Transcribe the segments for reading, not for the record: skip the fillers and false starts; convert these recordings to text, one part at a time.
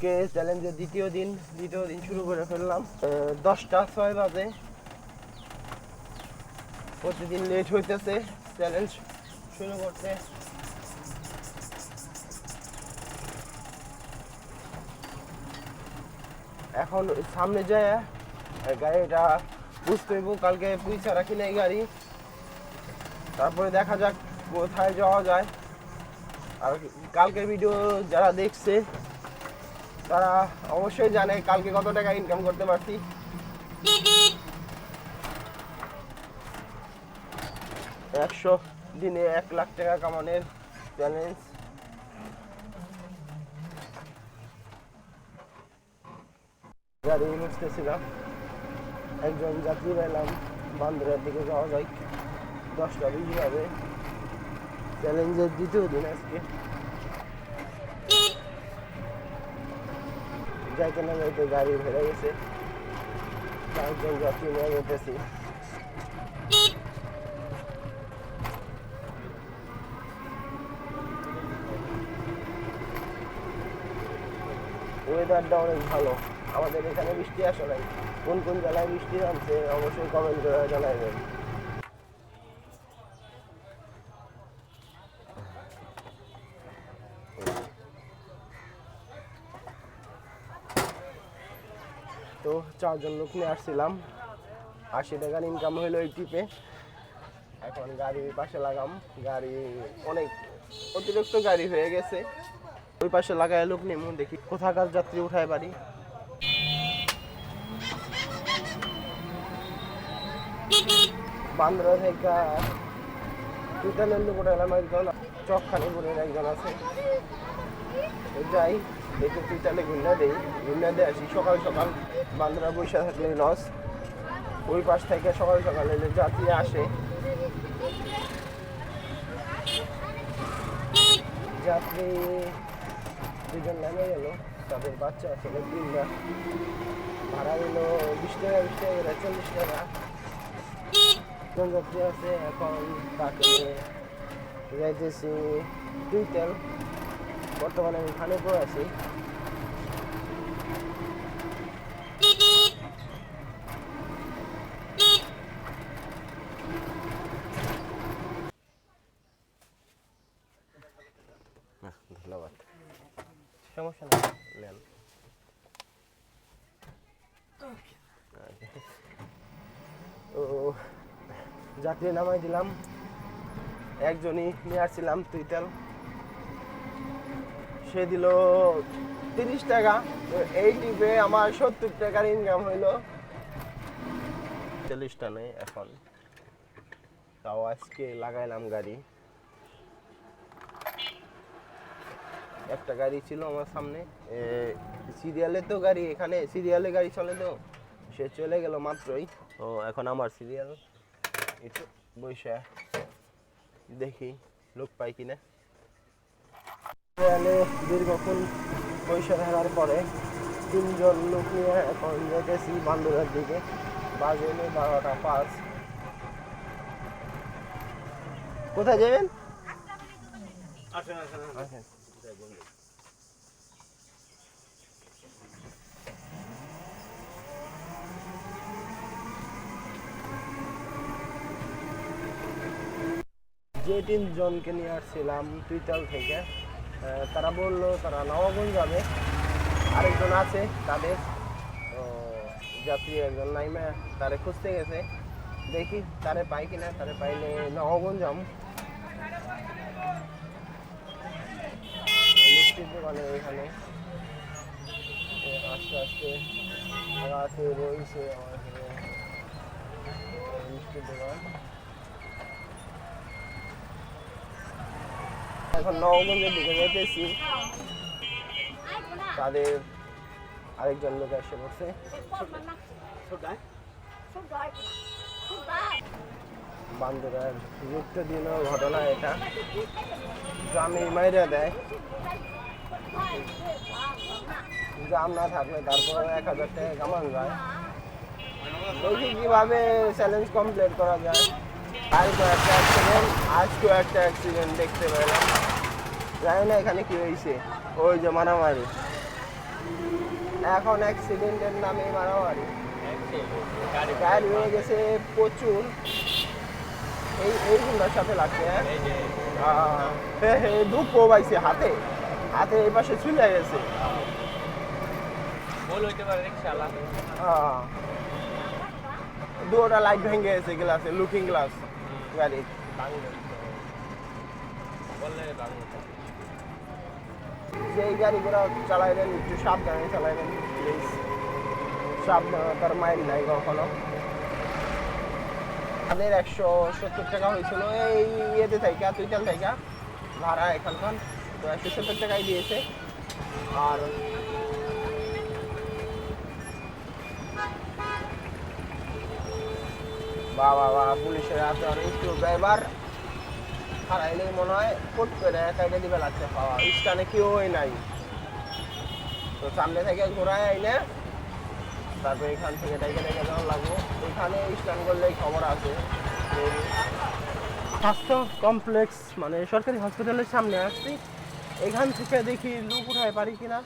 আজকে চ্যালেঞ্জের দ্বিতীয় দিন শুরু করে ফেললাম। 10টা 6 বাজে, প্রতিদিন লেট হইতেছে চ্যালেঞ্জ শুরু করতে। এখন সামনে যায় গাড়িটা বুঝতে হইব, কালকে পয়সা রাখি নাই গাড়ি, তারপরে দেখা যাক কোথায় যাওয়া যায়। আর কালকের ভিডিও যারা দেখছে তারা অবশ্যই জানে কালকে কত টাকা ইনকাম করতে পারছি। 100 দিনে 1 লাখ টাকা কামানোর চ্যালেঞ্জ। গাড়ি বুঝতেছিলাম, একজন যাত্রী পেলাম, বান্দরের দিকে যাওয়া যায়। 10টা 20 বাজে, চ্যালেঞ্জের দ্বিতীয় দিন আজকে। যাইতে না যাইতে গাড়ি ভরে গেছে, একজন যাত্রী নিয়ে যেতেছি। ওয়েদারটা অনেক ভালো, আমাদের এখানে বৃষ্টি আসে নাই। কোন কোন জেলায় বৃষ্টি নামছে অবশ্যই কমেন্ট করে জানাবেন। তো 4 জন লোক নিয়ে আসছিলাম, 80 টাকার ইনকাম হইলো এই টিপে। এখন গাড়ির পাশে লাগাম, গাড়ি অনেক অতিরিক্ত গাড়ি হয়ে গেছে, ওই পাশে লাগায় লোক নেমু, দেখি কোথাকার যাত্রী উঠায় পারি। বান্দরা থেকে টুইটালের লোক উঠাইলাম, একজন চকখানিপুরের একজন আছে। যাই দেখি টুইটালে ঘুরনা দিয়ে আসি। সকাল সকাল বান্দরা বৈশা থাকলে লস, ওই পাশ থেকে সকাল সকালে যাত্রী আসে। যাত্রী 2 জন নেমে গেল, তাদের বাচ্চা আসলে 3টা, ভাড়া দিল 20 টাকা 20 টাকা করে 40 টাকা। কোন যাত্রী আছে, এখন তাকে যাইতেছি টুইটাল। বর্তমানে আমি খানেপুর আছি। ধন্যবাদ, সমস্যা নেই। ও যাত্রী নামাই দিলাম, একজনই নিয়ে আসছিলাম টুইটাল, সে দিল 30 টাকা। এই টিপে আমার 70 টাকার ইনকাম হইলো। 40টা নেই এখন, তাও আজকে লাগাইলাম গাড়ি। একটা গাড়ি ছিল আমার সামনে, সিরিয়ালে তো গাড়ি, এখানে সিরিয়ালে গাড়ি চলে, তো সে চলে গেল মাত্রই। তো এখন আমার সিরিয়াল, একটু বসে দেখি লোক পাই কিনা। সিরিয়ালে দীর্ঘক্ষণ পয়সা থাকার পরে 3 জন লোক নিয়ে এখন যেতেছি বান্দরের দিকে। বাজে 12টা 5। কোথায় যাবেন? আচ্ছা, যে 3 জনকে নিয়ে আসছিলাম টুইটাল থেকে, তারা বললো তারা নবাবগঞ্জ যাবে। আরেকজন আছে তাদের যাত্রী, একজন নাইমা তারে খুঁজতে গেছে, দেখি তারে পাই কিনা। তারে পাইলে নবাবগঞ্জ যাম। মিষ্টির দোকানে ওইখানে আস্তে আস্তে আছে রয়েছে আমার মিষ্টির দোকান। এখন নবগঞ্জের দিকে যেতেছি, তাদের আরেকজন লোক এসে পড়ছে। বান্দরের নিত্যদিন ঘটনা এটা, গ্রামে মাইরা দেয়। জাম না থাকলে তারপরে 1000 টাকা কামানো যায়। দেখি কিভাবে চ্যালেঞ্জ কমপ্লিট করা যায়। কালকে একটা অ্যাক্সিডেন্ট, আজকেও একটা অ্যাক্সিডেন্ট দেখতে পেলাম। জানি না এখানে কি হয়েছে, ওই যে মারামারি। এখন অ্যাক্সিডেন্টের নামে মারামারি, গাড়ি হয়ে গেছে প্রচুর। এই গুন্ডার সাথে লাগছে। হ্যাঁ দুঃখও পাইছে, হাতে হাতে এই পাশে চলে গেছে। দুটা লাইট ভেঙে গেছে, গ্লাসে লুকিং গ্লাস গাড়ির। যেই গাড়িগুলো চালাইবেন একটু সাবধানে চালাইবেন প্লিজ। সাবধানতার মাইল নাই কখনো। আমাদের 170 টাকা হয়েছিল এই ইয়েতে থেকে, তুইটাল থেকে ভাড়া এখানকার, তো 170 টাকাই দিয়েছে। আর বাবা পুলিশের হাতে অনেক ড্রাইভার হারাইলেই মনে হয় ফুট করে কাইটে দিবে লাগছে পাওয়া। স্টানে কেউই নাই, তো সামনে থেকে ঘোরায় আইনে তারপর এখান থেকে টাইকে টাইকে যাওয়া লাগবো। এখানে স্টান করলেই খবর আছে। স্বাস্থ্য কমপ্লেক্স মানে সরকারি হসপিটালের সামনে আসছি, এখান থেকে দেখি লোক উঠায় পারি কিনা।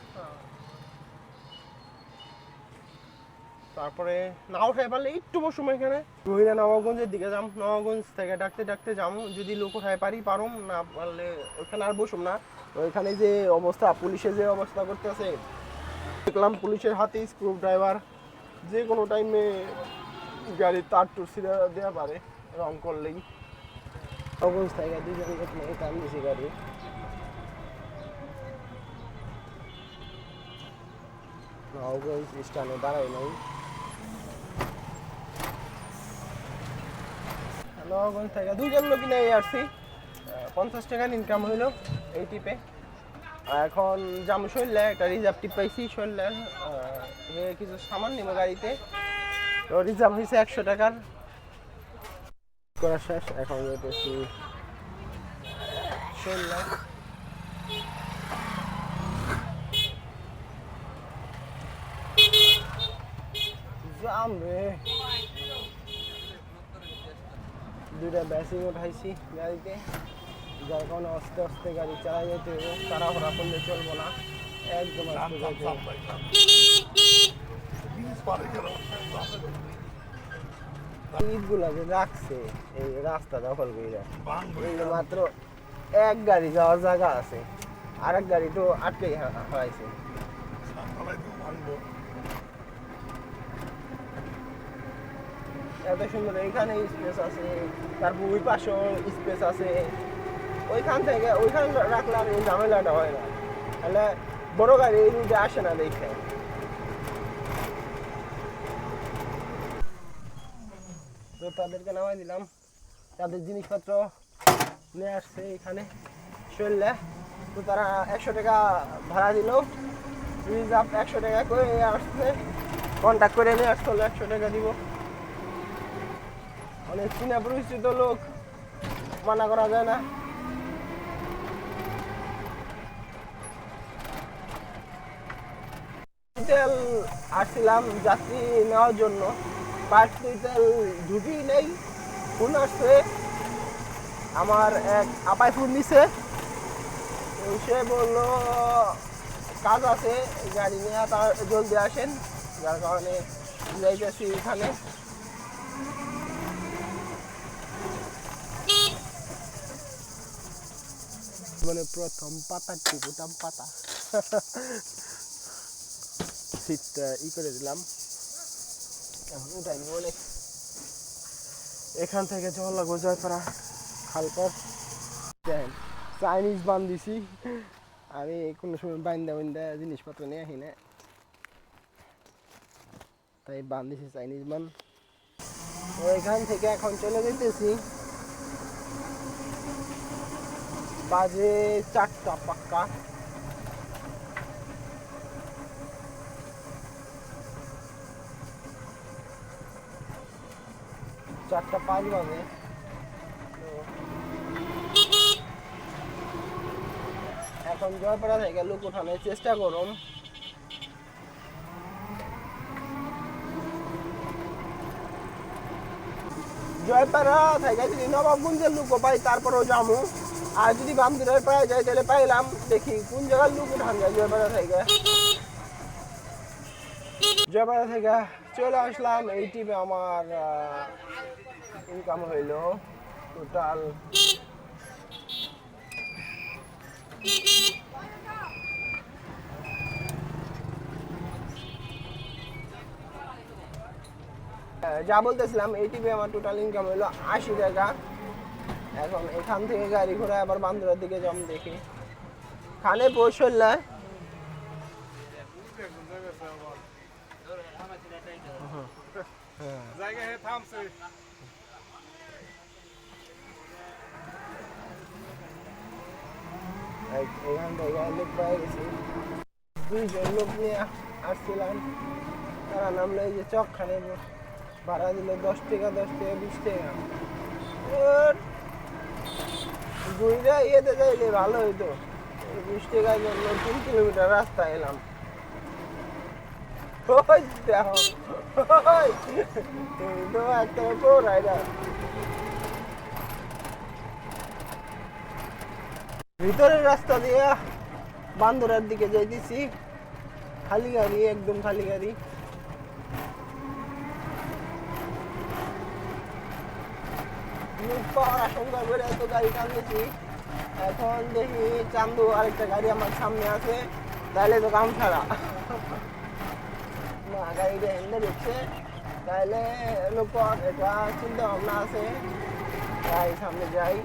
তারপরে না উঠাই পারলে একটু বসুম এখানে, রহিনা নবাবগঞ্জের দিকে যাম। নবাবগঞ্জ থেকে ডাকতে ডাকতে যাম, যদি লোক উঠাই পারি পারুম, না পারলে ওইখানে আর বসুম না। ওইখানে যে অবস্থা, পুলিশের যে অবস্থা করতেছে দেখলাম, পুলিশের হাতে স্ক্রু ড্রাইভার, যে কোনো টাইমে গাড়ির তার টুর ছিঁড়ে দেওয়া পারে রং করলেই। নবাবগঞ্জ থেকে দুজন টান দিছি গাড়ি। নবাবগঞ্জ স্ট্যান্ডে দাঁড়াই নাই। নবাবগঞ্জ থেকে দুজন লোক নিয়ে আসছি, 50 টাকা ইনকাম হইলো এই টিপে। এখন জামু শৈলে একটা রিজার্ভ টিপ পাইছি শৈলের, কিছু সামান নিব গাড়িতে, তো রিজার্ভ হয়েছে 100 টাকার। করা শেষ, এখন যেতেছি শৈলে। জাম রে, দুইটা ব্যাসিং উঠাইছি গাড়িতে, যার কারণে আস্তে আস্তে গাড়ি চালাই যেতে হবে, তাড়াহুড়া করলে চলবো না, একদম আস্তে যেতে হবে। ইটগুলা যে রাখছে এই রাস্তা দখল করে, মাত্র এক গাড়ি যাওয়ার জায়গা আছে, আরেক গাড়ি তো আটকেই হয়েছে। এত সুন্দর, এইখানে স্পেস আছে, তারপর ওই পাশেও স্পেস আছে। ওইখান থেকে ওইখানে রাখলে আর এই ঝামেলাটা হয় না, তাহলে বড় গাড়ি এই রুটে আসে না দেখে। তো তাদেরকে নামাই দিলাম, তাদের জিনিসপত্র নিয়ে আসছে এখানে শৈলে। তো তারা 100 টাকা ভাড়া দিল, রিজার্ভ 100 টাকা করে আসছে, কন্ট্যাক্ট করে নিয়ে আসতে হলে 100 টাকা দিব। অনেক চিনা পরিচিত লোক, মানা করা যায় না। তেল আসছিলাম যাত্রী নেওয়ার জন্য, পার্টি তেল ঢুকি নেই, ফোন আসছে আমার এক আপাই, ফোন দিছে, সে বললো কাজ আছে গাড়ি নিয়ে, তার জলদি আসেন, যার কারণে যাইতেছি এখানে। মানে প্রথম পাতা টিপুটাম পাতা, সিটটা করে দিলাম, এখন উঠাই অনেক। এখান থেকে জল লাগবো জয়পাড়া খালপার। দেখেন চাইনিজ বান দিছি আমি, কোনো সময় বাইন্দা জিনিসপত্র নিয়ে আসি না, তাই বান দিছি চাইনিজ বান। এখান থেকে এখন চলে যেতেছি, বাজে 4টা পাক্কা। চারটা 5 বাজে। এখন জয়পাড়া থেকে লোক উঠানোর চেষ্টা করুন। জয়পাড়া থেকে যদি নবাবগঞ্জের লোক পাই তারপরেও যাবো, আর যদি বামদিনের পায়ে যাই তাহলে পাইলাম, দেখি কোন জায়গার লোক উঠান যায় জয়পাড়া থেকে। জয়পাড়া থেকে চলে আসলাম। এই টিপে আমার ইনকাম হইলো টোটাল যা বলতেছিলাম, এই টিপে আমার টোটাল ইনকাম হইলো 80 টাকা। এখন এখান থেকে গাড়ি ঘোড়া আবার বান্দরের দিকে জম দেখি খানে পৌঁছল। এখান থেকে লোক পাই গেছি, 2 জন লোক নিয়ে আসছিলাম। তারা নামলো এই যে চকখানে, ভাড়া দিল 10 টাকা 10 টাকা 20 টাকা। ঘুরে ইয়েতে যাইলে ভালো হইতো। 20 টাকার জন্য 3 কিলোমিটার রাস্তা এলাম। ওই দেখো, একটা প্রো রাইডার। ভিতরের রাস্তা দিয়ে বান্দরের দিকে যাইতেছি, খালি গাড়ি, একদম খালি গাড়ি। আশঙ্কা করে এত গাড়ি টানতেছি। এখন দেখি চান্দু আরেকটা গাড়ি আমার সামনে আছে, তাহলে তো কাম ছাড়া। না, গাড়িটা হেন্দে দেখছে, তাহলে লোক এটা চিন্তা ভাবনা আছে, যাই সামনে যাই।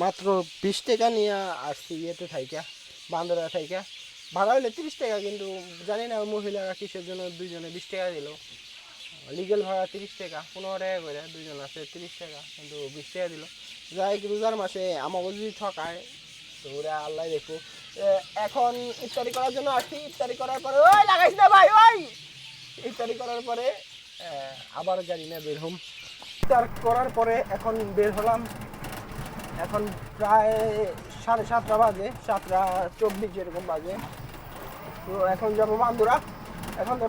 মাত্র 20 টাকা নিয়ে আসছি ইয়েতে থাইকা, বান্দরা থাইকা। ভাড়া হইলে 30 টাকা, কিন্তু জানি না মহিলারা কিসের জন্য 2 জনে 20 টাকা দিল। লিগেল ভাড়া 30 টাকা, 15 টাকা করে 2 জন আছে 30 টাকা, কিন্তু 20 টাকা দিল। যাই রোজার মাসে আমাকে যদি ঠকায় তো ওরা আল্লাহ দেখো। এখন ইফতারি করার জন্য আসছি, ইফতারি করার পরে ওই লাগাইস না ভাই, ওই ইফতারি করার পরে আবার গাড়ি নিয়ে বের হম। ইফতার করার পরে এখন বের হলাম। এখন প্রায় 7:30 বাজে, 7:24 এরকম বাজে। তো এখন যাবো বান্দুরা। এখন তো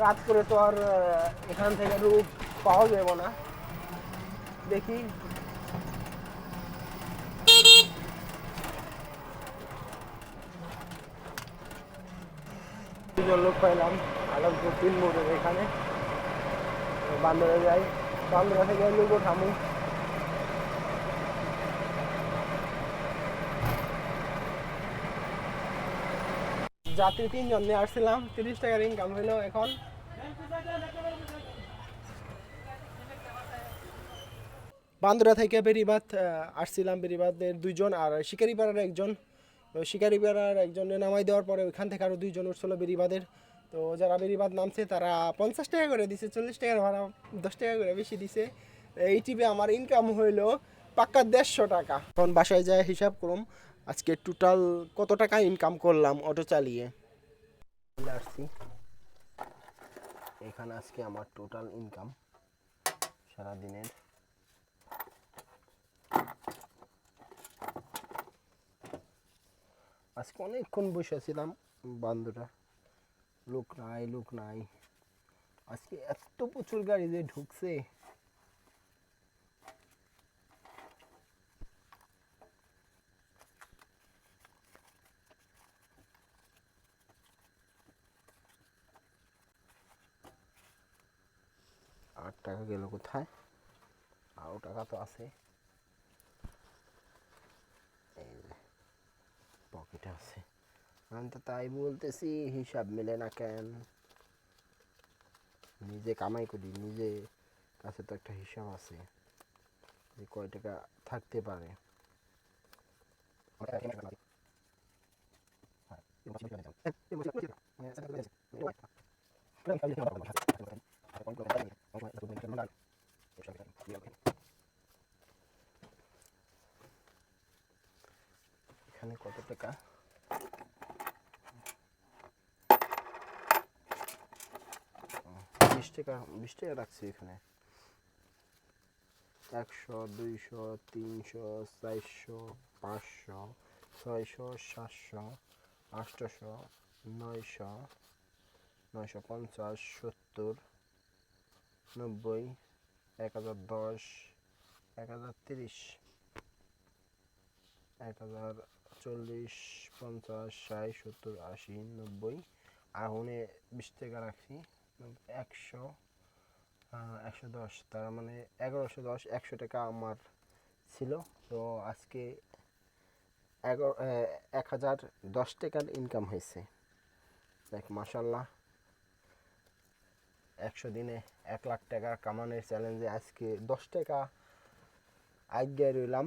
রাত করে তো আর এখান থেকে রূপ পাওয়া যাবে না। দেখি দুজন লোক পাইলাম আলমপুর 3 মোড়ের এখানে। বান্দরে যাই, বান্দরা থেকে লোক থামু। যাত্রী 3 জন নিয়ে আসছিলাম, 30 টাকার ইনকাম হইলো। এখন বান্দরা থেকে বেরিবাদ আসছিলাম, বেরিবাদের 2 জন আর শিকারিপাড়ার 1 জন। তো শিকারিপাড়ার 1 জনের নামাই দেওয়ার পরে ওইখান থেকে আরও 2 জন উঠছিল বেরিবাদের। তো যারা বেরিবাদ নামছে তারা 50 টাকা করে দিছে, 40 টাকার ভাড়া 10 টাকা করে বেশি দিছে। এই টিপে আমার ইনকাম হইলো পাক্কা 150 টাকা। এখন বাসায় যায় হিসাব করুম আজকে টোটাল কত টাকা ইনকাম করলাম অটো চালিয়ে। আসছি এখানে, আজকে আমার টোটাল ইনকাম সারাদিনের আজকে অনেকক্ষণ বসেছিলাম বান্দরা, লোক নাই। আজকে এত প্রচুর গাড়ি যে ঢুকছে। ৳8 গেল কোথায়? আরো টাকা তো আছে, পকেটে আছে। আমি তো তাই বলতেছি, হিসাব মেলে না কেন? নিজে কামাই করি, নিজে কাছে তো একটা হিসাব আছে যে কয় টাকা থাকতে পারে। এখানে কত টাকা? 20 টাকা রাখছি এখানে। 100, 200, 300, 400, 500, 600, 700, 800, 900, 950, 70, 90, 1010, 1030, 1040, 50, 60, 70, 80, 90 আর ওখানে 20 টাকা রাখছি 100, 110, তার মানে 1110, 100 টাকা আমার ছিল। তো আজকে 1010 টাকার ইনকাম হয়েছে। দেখ মাশাল্লাহ, 100 দিনে 1 লাখ টাকা কামানোর চ্যালেঞ্জে আজকে 10 টাকা আগে রইলাম।